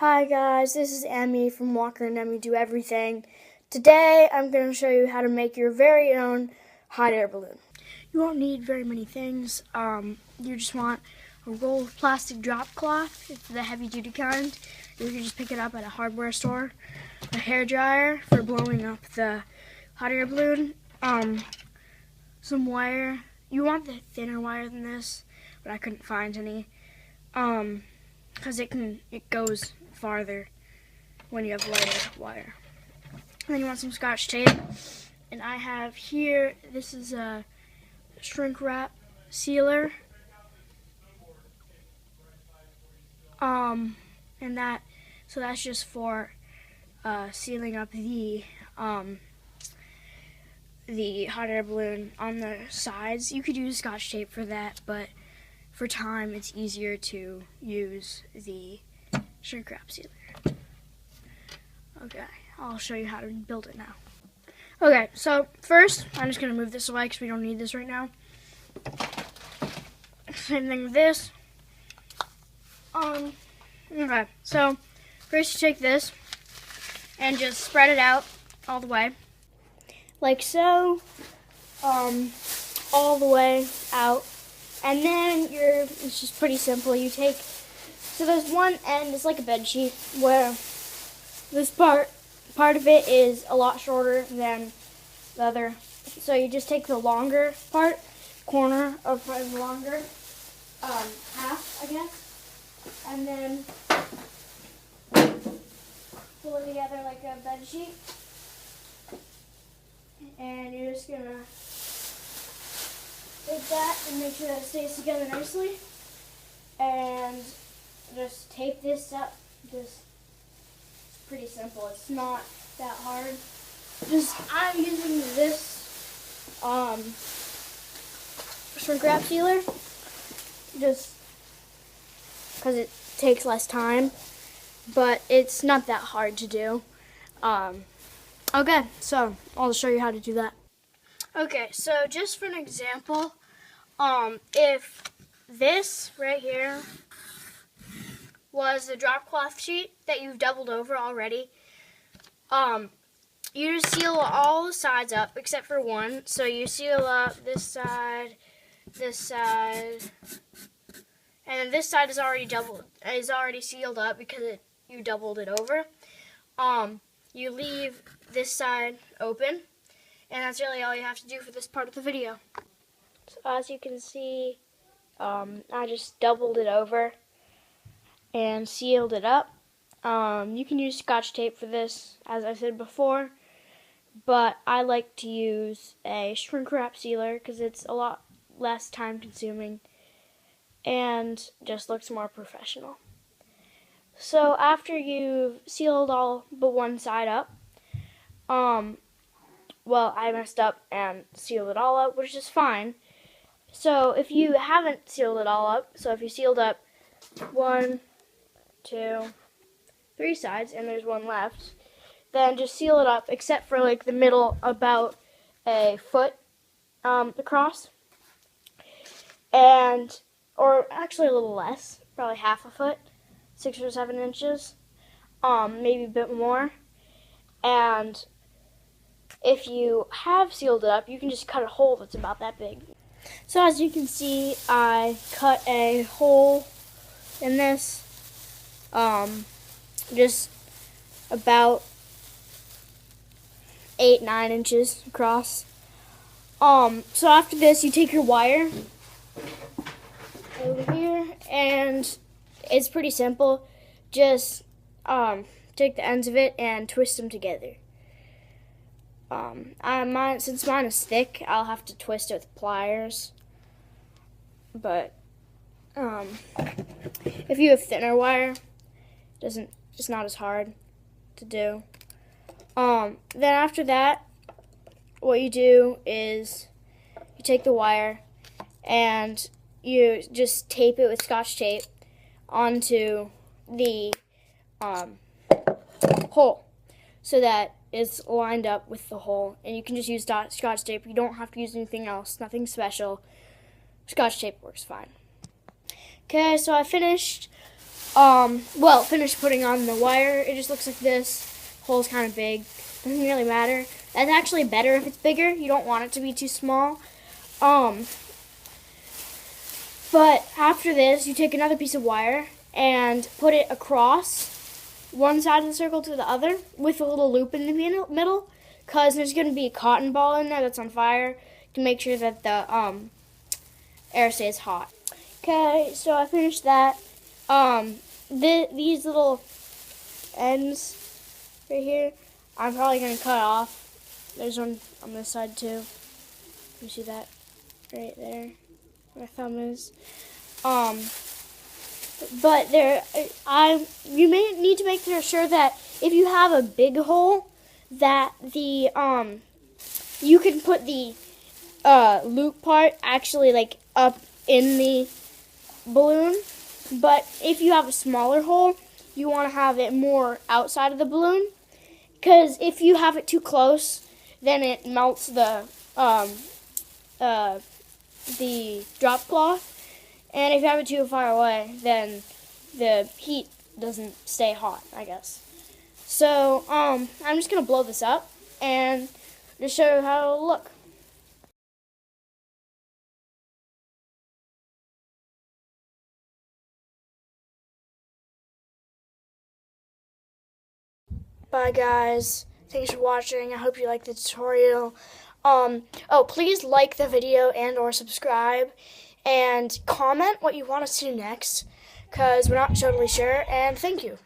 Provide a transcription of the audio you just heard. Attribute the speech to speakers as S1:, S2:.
S1: Hi guys, this is Emmy from Walker and Emmy Do Everything. Today I'm going to show you how to make your very own hot air balloon. You won't need very many things. You just want a roll of plastic drop cloth, it's the heavy duty kind. You can just pick it up at a hardware store. A hair dryer for blowing up the hot air balloon. Some wire. You want the thinner wire than this, but I couldn't find any. Because it goes farther when you have lighter wire. And then you want some Scotch tape, and I have here, this is a shrink wrap sealer, so that's just for sealing up the hot air balloon on the sides. You could use Scotch tape for that, but for time it's easier to use the shrink wrap sealer. Okay, I'll show you how to build it now. Okay, so first I'm just going to move this away because we don't need this right now. Same thing with this. Okay, so first you take this and just spread it out all the way, like so, all the way out. And then it's just pretty simple. You take, so there's one end, it's like a bed sheet, where this part of it is a lot shorter than the other. So you just take the longer part, corner of the longer half, I guess, and then pull it together like a bed sheet. And you're just gonna take that and make sure that it stays together nicely, and just tape this up. It's pretty simple. It's not that hard. I'm using this shrink wrap sealer just because it takes less time, but it's not that hard to do. Okay, so I'll show you how to do that. Okay, so just for an example, if this right here was the drop cloth sheet that you've doubled over already, you just seal all the sides up except for one. So you seal up this side, and then this side is already sealed up because you doubled it over. You leave this side open. And that's really all you have to do for this part of the video. So as you can see, I just doubled it over and sealed it up. You can use Scotch tape for this, as I said before, but I like to use a shrink wrap sealer because it's a lot less time consuming and just looks more professional. So after you've sealed all but one side up, well, I messed up and sealed it all up, which is fine. So if you haven't sealed it all up, so if you sealed up 1, 2, 3 sides, and there's one left, then just seal it up, except for like the middle, about a foot across, or actually a little less, probably half a foot, 6 or 7 inches, maybe a bit more, and if you have sealed it up, you can just cut a hole that's about that big. So as you can see, I cut a hole in this, just about 8-9 inches across. So after this, you take your wire over here, and it's pretty simple. Just take the ends of it and twist them together. Since mine is thick, I'll have to twist it with pliers. But if you have thinner wire, it's not as hard to do. Then after that, what you do is you take the wire and you just tape it with Scotch tape onto the hole so that it's lined up with the hole, and you can just use Scotch tape. You don't have to use anything else, nothing special. Scotch tape works fine. Okay, so I finished Finished putting on the wire. It just looks like this. Hole's kind of big. Doesn't really matter. That's actually better if it's bigger. You don't want it to be too small. But after this, you take another piece of wire and put it across one side of the circle to the other with a little loop in the middle, because there's going to be a cotton ball in there that's on fire to make sure that the air stays hot. Okay, so I finished that. These little ends right here, I'm probably going to cut off. There's one on this side too. You see that right there? My thumb is. But you may need to make sure that if you have a big hole, that the you can put the loop part actually like up in the balloon. But if you have a smaller hole, you want to have it more outside of the balloon, because if you have it too close, then it melts the drop cloth, and if you have it too far away, then the heat doesn't stay hot, I guess. So I'm just gonna blow this up and just show you how it'll look. Bye guys. Thanks for watching. I hope you liked the tutorial. Please like the video and or subscribe, and comment what you want us to do next, because we're not totally sure, and thank you.